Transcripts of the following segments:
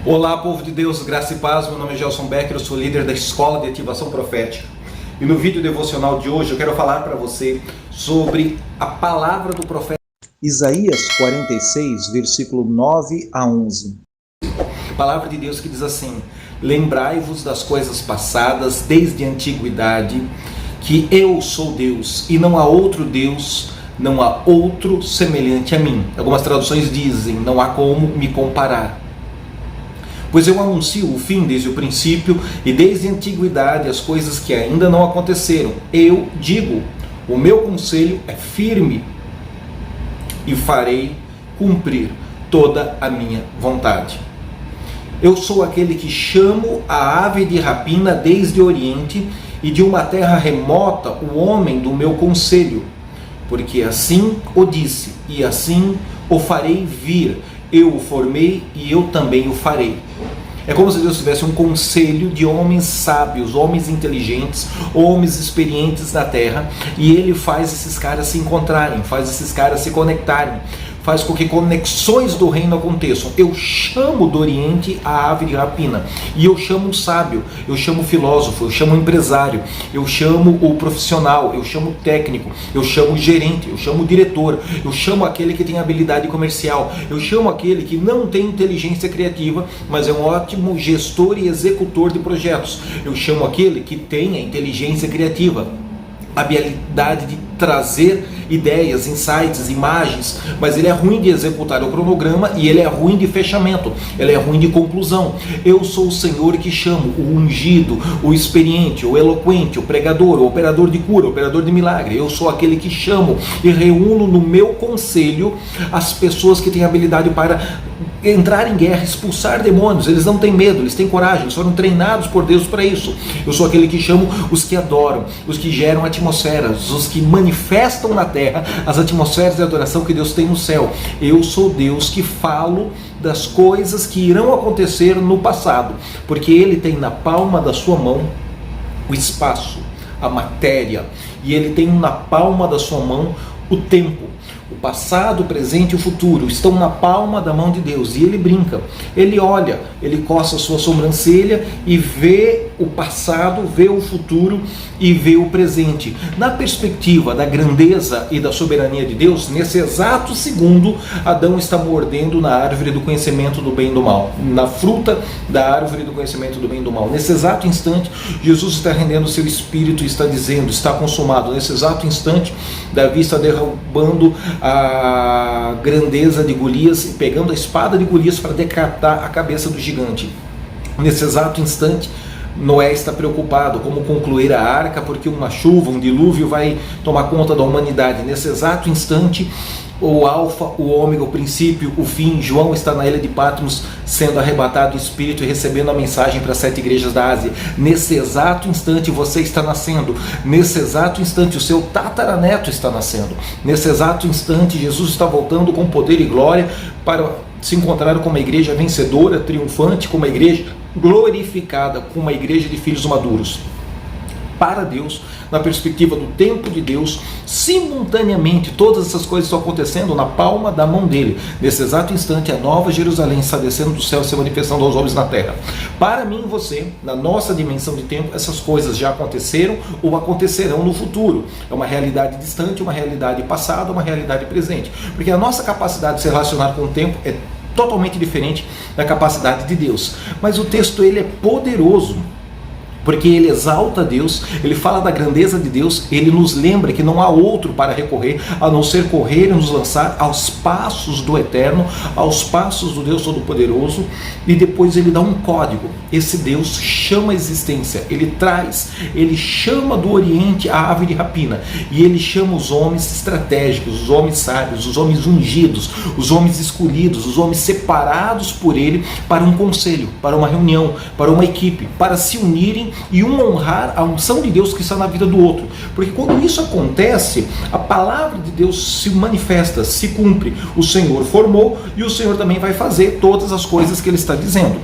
Olá, povo de Deus, graça e paz. Meu nome é Gelson Becker, eu sou líder da Escola de Ativação Profética. E no vídeo devocional de hoje eu quero falar para você sobre a palavra do profeta Isaías 46, versículo 9 a 11. A palavra de Deus que diz assim: lembrai-vos das coisas passadas desde a antiguidade, que eu sou Deus e não há outro Deus, não há outro semelhante a mim. Algumas traduções dizem: não há como me comparar. Pois eu anuncio o fim desde o princípio e desde a antiguidade as coisas que ainda não aconteceram. Eu digo, o meu conselho é firme e farei cumprir toda a minha vontade. Eu sou aquele que chamo a ave de rapina desde o Oriente e de uma terra remota o homem do meu conselho, porque assim o disse e assim o farei vir. Eu o formei e eu também o farei. É como se Deus tivesse um conselho de homens sábios, homens inteligentes, homens experientes na terra, e Ele faz esses caras se encontrarem, faz esses caras se conectarem, faz com que conexões do reino aconteçam. Eu chamo do Oriente a ave de rapina, e eu chamo o sábio, eu chamo o filósofo, eu chamo o empresário, eu chamo o profissional, eu chamo o técnico, eu chamo o gerente, eu chamo o diretor, eu chamo aquele que tem habilidade comercial, eu chamo aquele que não tem inteligência criativa, mas é um ótimo gestor e executor de projetos. Eu chamo aquele que tem a inteligência criativa, a habilidade de trazer ideias, insights, imagens, mas ele é ruim de executar o cronograma e ele é ruim de fechamento, ele é ruim de conclusão. Eu sou o Senhor que chamo o ungido, o experiente, o eloquente, o pregador, o operador de cura, o operador de milagre. Eu sou aquele que chamo e reúno no meu conselho as pessoas que têm habilidade para entrar em guerra, expulsar demônios. Eles não têm medo, eles têm coragem, eles foram treinados por Deus para isso. Eu sou aquele que chamo os que adoram, os que geram atmosferas, os que manifestam na terra as atmosferas de adoração que Deus tem no céu. Eu sou Deus que falo das coisas que irão acontecer no passado, porque Ele tem na palma da sua mão o espaço, a matéria, e Ele tem na palma da sua mão o tempo. O passado, o presente e o futuro estão na palma da mão de Deus. E Ele brinca, Ele olha, Ele coça a sua sobrancelha e vê o passado, vê o futuro e vê o presente. Na perspectiva da grandeza e da soberania de Deus, nesse exato segundo, Adão está mordendo na árvore do conhecimento do bem e do mal, na fruta da árvore do conhecimento do bem e do mal. Nesse exato instante, Jesus está rendendo o seu espírito e está dizendo, está consumado. Nesse exato instante, Davi está derrubando a grandeza de Golias e pegando a espada de Golias para decapitar a cabeça do gigante. Nesse exato instante, Noé está preocupado como concluir a arca, porque uma chuva, um dilúvio vai tomar conta da humanidade. Nesse exato instante, o alfa, o ômega, o princípio, o fim, João está na ilha de Patmos sendo arrebatado do Espírito e recebendo a mensagem para as 7 igrejas da Ásia. Nesse exato instante você está nascendo. Nesse exato instante o seu tataraneto está nascendo. Nesse exato instante Jesus está voltando com poder e glória para se encontrar com uma igreja vencedora, triunfante, com uma igreja glorificada, com uma igreja de filhos maduros. Para Deus, na perspectiva do tempo de Deus, simultaneamente todas essas coisas estão acontecendo na palma da mão dele. Nesse exato instante, a nova Jerusalém está descendo do céu e se manifestando aos homens na terra. Para mim e você, na nossa dimensão de tempo, essas coisas já aconteceram ou acontecerão no futuro. É uma realidade distante, uma realidade passada, uma realidade presente. Porque a nossa capacidade de se relacionar com o tempo é totalmente diferente da capacidade de Deus. Mas o texto ele é poderoso, porque ele exalta Deus, ele fala da grandeza de Deus, ele nos lembra que não há outro para recorrer, a não ser correr e nos lançar aos passos do Eterno, aos passos do Deus Todo-Poderoso, e depois ele dá um código. Esse Deus chama a existência, ele traz, ele chama do Oriente a ave de rapina, e ele chama os homens estratégicos, os homens sábios, os homens ungidos, os homens escolhidos, os homens separados por ele para um conselho, para uma reunião, para uma equipe, para se unirem e um honrar a unção de Deus que está na vida do outro. Porque quando isso acontece, a palavra de Deus se manifesta, se cumpre. O Senhor formou e o Senhor também vai fazer todas as coisas que Ele está dizendo.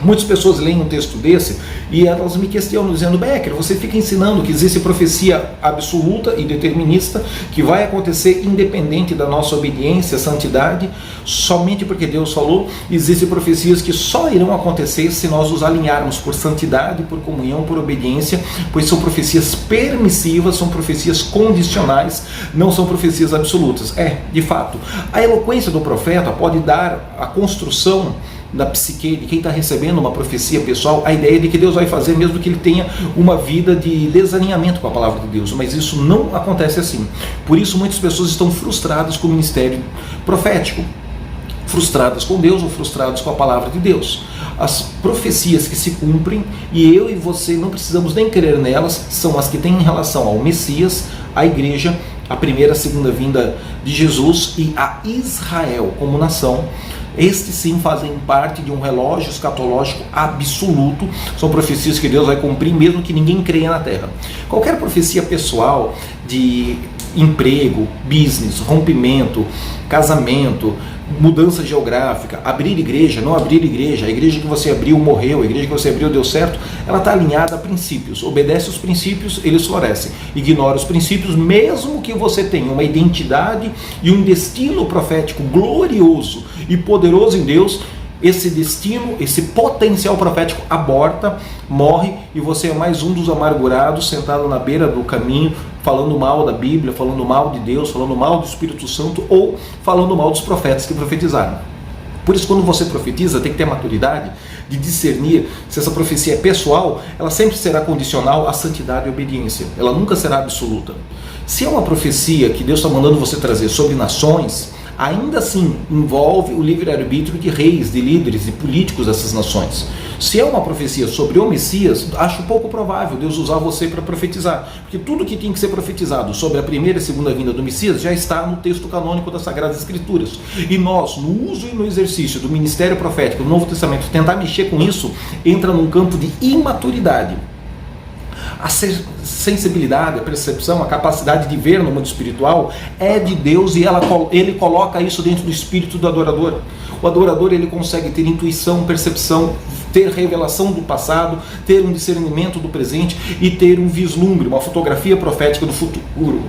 Muitas pessoas leem um texto desse e elas me questionam dizendo: Becker, você fica ensinando que existe profecia absoluta e determinista que vai acontecer independente da nossa obediência, santidade, somente porque Deus falou. Existem profecias que só irão acontecer se nós os alinharmos por santidade, por comunhão, por obediência, pois são profecias permissivas, são profecias condicionais, não são profecias absolutas. De fato, a eloquência do profeta pode dar a construção da psique de quem está recebendo uma profecia pessoal, a ideia de que Deus vai fazer mesmo que ele tenha uma vida de desalinhamento com a palavra de Deus, mas isso não acontece assim. Por isso muitas pessoas estão frustradas com o ministério profético, frustradas com Deus ou frustradas com a palavra de Deus. As profecias que se cumprem, e eu e você não precisamos nem crer nelas, são as que têm em relação ao Messias, à igreja, a primeira e segunda vinda de Jesus e a Israel como nação. Estes sim fazem parte de um relógio escatológico absoluto, são profecias que Deus vai cumprir mesmo que ninguém creia na terra. Qualquer profecia pessoal de emprego, business, rompimento, casamento, mudança geográfica, abrir igreja, não abrir igreja, a igreja que você abriu morreu, a igreja que você abriu deu certo, ela está alinhada a princípios, obedece os princípios, eles florescem, ignora os princípios, mesmo que você tenha uma identidade e um destino profético glorioso e poderoso em Deus, esse destino, esse potencial profético aborta, morre, e você é mais um dos amargurados sentado na beira do caminho, falando mal da Bíblia, falando mal de Deus, falando mal do Espírito Santo ou falando mal dos profetas que profetizaram. Por isso, quando você profetiza, tem que ter a maturidade de discernir se essa profecia é pessoal, ela sempre será condicional à santidade e obediência, ela nunca será absoluta. Se é uma profecia que Deus está mandando você trazer sobre nações, ainda assim envolve o livre-arbítrio de reis, de líderes, de políticos dessas nações. Se é uma profecia sobre o Messias, acho pouco provável Deus usar você para profetizar, porque tudo que tem que ser profetizado sobre a primeira e segunda vinda do Messias já está no texto canônico das Sagradas Escrituras. E nós, no uso e no exercício do ministério profético do Novo Testamento, tentar mexer com isso, entra num campo de imaturidade. A sensibilidade, a percepção, a capacidade de ver no mundo espiritual é de Deus, e ele coloca isso dentro do espírito do adorador. O adorador, ele consegue ter intuição, percepção, ter revelação do passado, ter um discernimento do presente e ter um vislumbre, uma fotografia profética do futuro.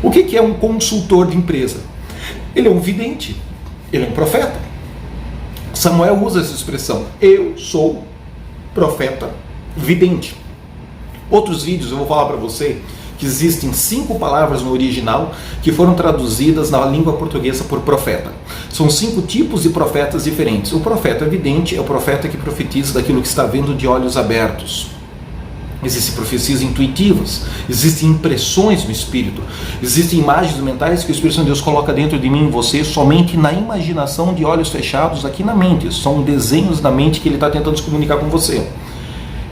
O que é um consultor de empresa? Ele é um vidente, ele é um profeta. Samuel usa essa expressão: eu sou profeta vidente. Outros vídeos eu vou falar para você que existem 5 palavras no original que foram traduzidas na língua portuguesa por profeta. São 5 tipos de profetas diferentes. O profeta vidente é o profeta que profetiza daquilo que está vendo de olhos abertos. Existem profecias intuitivas, existem impressões no Espírito, existem imagens mentais que o Espírito Santo de Deus coloca dentro de mim e você somente na imaginação de olhos fechados aqui na mente. São desenhos da mente que ele está tentando se comunicar com você.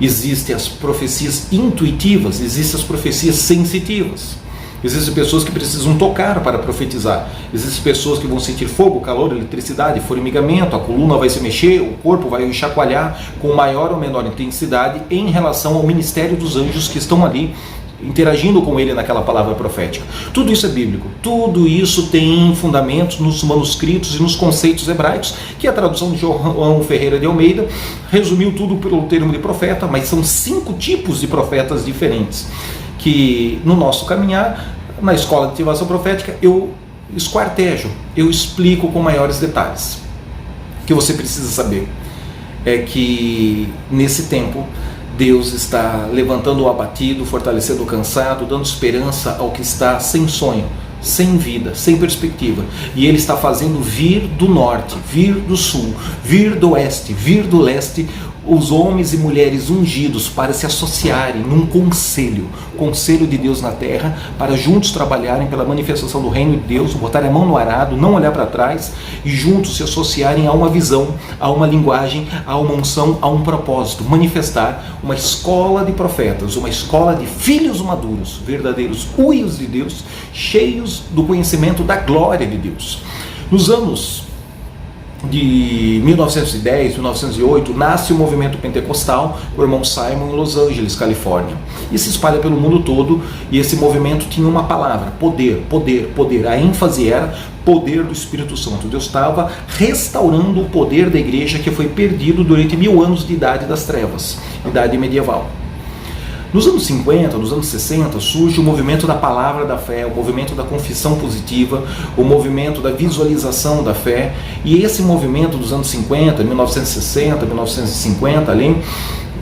Existem as profecias intuitivas, existem as profecias sensitivas. Existem pessoas que precisam tocar para profetizar. Existem pessoas que vão sentir fogo, calor, eletricidade, formigamento, a coluna vai se mexer, o corpo vai chacoalhar com maior ou menor intensidade em relação ao ministério dos anjos que estão ali interagindo com ele naquela palavra profética. Tudo isso é bíblico, tudo isso tem fundamentos nos manuscritos e nos conceitos hebraicos, que a tradução de João Ferreira de Almeida resumiu tudo pelo termo de profeta, mas são 5 tipos de profetas diferentes, que no nosso caminhar, na escola de ativação profética, eu esquartejo, eu explico com maiores detalhes. O que você precisa saber é que nesse tempo Deus está levantando o abatido, fortalecendo o cansado, dando esperança ao que está sem sonho, sem vida, sem perspectiva. E Ele está fazendo vir do norte, vir do sul, vir do oeste, vir do leste, os homens e mulheres ungidos para se associarem num conselho de Deus na terra, para juntos trabalharem pela manifestação do reino de Deus, botarem a mão no arado, não olhar para trás, e juntos se associarem a uma visão, a uma linguagem, a uma unção, a um propósito, manifestar uma escola de profetas, uma escola de filhos maduros, verdadeiros filhos de Deus, cheios do conhecimento da glória de Deus. Nos anos de 1910, 1908, nasce o movimento pentecostal, o irmão Simon, em Los Angeles, Califórnia. E se espalha pelo mundo todo, e esse movimento tinha uma palavra: poder, poder, poder. A ênfase era poder do Espírito Santo. Deus estava restaurando o poder da igreja que foi perdido durante 1000 anos de idade das trevas, idade medieval. Nos anos 50, nos anos 60, surge o movimento da palavra da fé, o movimento da confissão positiva, o movimento da visualização da fé. E esse movimento dos anos 50, 1960, 1950, além,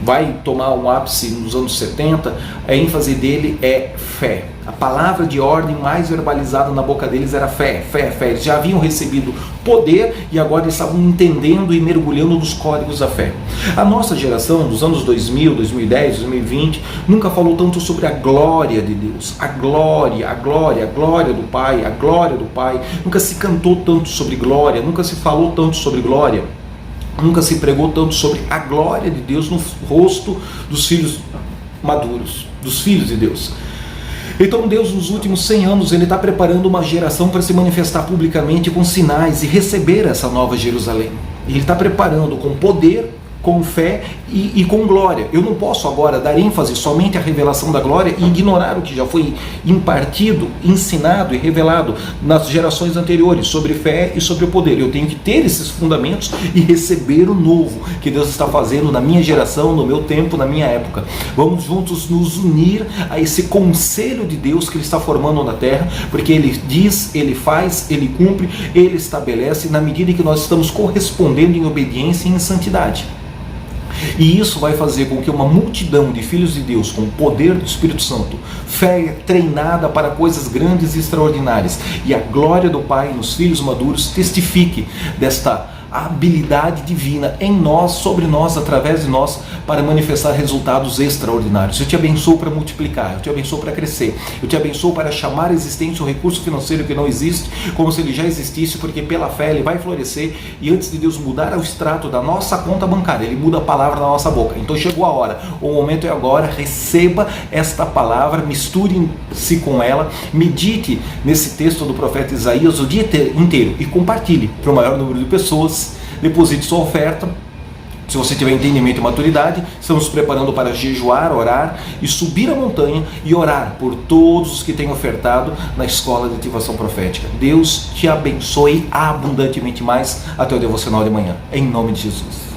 vai tomar um ápice nos anos 70, a ênfase dele é fé. A palavra de ordem mais verbalizada na boca deles era fé, fé, fé. Eles já haviam recebido poder e agora eles estavam entendendo e mergulhando nos códigos da fé. A nossa geração, dos anos 2000, 2010, 2020, nunca falou tanto sobre a glória de Deus. A glória, a glória, a glória do Pai, a glória do Pai. Nunca se cantou tanto sobre glória, nunca se falou tanto sobre glória. Nunca se pregou tanto sobre a glória de Deus no rosto dos filhos maduros, dos filhos de Deus. Então Deus, nos últimos 100 anos, Ele está preparando uma geração para se manifestar publicamente com sinais e receber essa nova Jerusalém. Ele está preparando com poder, com fé e com glória. Eu não posso agora dar ênfase somente à revelação da glória e ignorar o que já foi impartido, ensinado e revelado nas gerações anteriores sobre fé e sobre o poder. Eu tenho que ter esses fundamentos e receber o novo que Deus está fazendo na minha geração, no meu tempo, na minha época. Vamos juntos nos unir a esse conselho de Deus que Ele está formando na terra, porque Ele diz, Ele faz, Ele cumpre, Ele estabelece na medida em que nós estamos correspondendo em obediência e em santidade. E isso vai fazer com que uma multidão de filhos de Deus com o poder do Espírito Santo, fé treinada para coisas grandes e extraordinárias, e a glória do Pai nos filhos maduros testifique desta habilidade divina em nós, sobre nós, através de nós, para manifestar resultados extraordinários. Eu te abençoo para multiplicar, eu te abençoo para crescer, eu te abençoo para chamar à existência um recurso financeiro que não existe, como se ele já existisse, porque pela fé ele vai florescer, e antes de Deus mudar o extrato da nossa conta bancária, Ele muda a palavra na nossa boca. Então chegou a hora, o momento é agora. Receba esta palavra, misture-se com ela, medite nesse texto do profeta Isaías o dia inteiro e compartilhe para o maior número de pessoas. Deposite sua oferta. Se você tiver entendimento e maturidade, estamos preparando para jejuar, orar e subir a montanha e orar por todos os que têm ofertado na escola de ativação profética. Deus te abençoe abundantemente mais. Até o devocional de manhã, em nome de Jesus.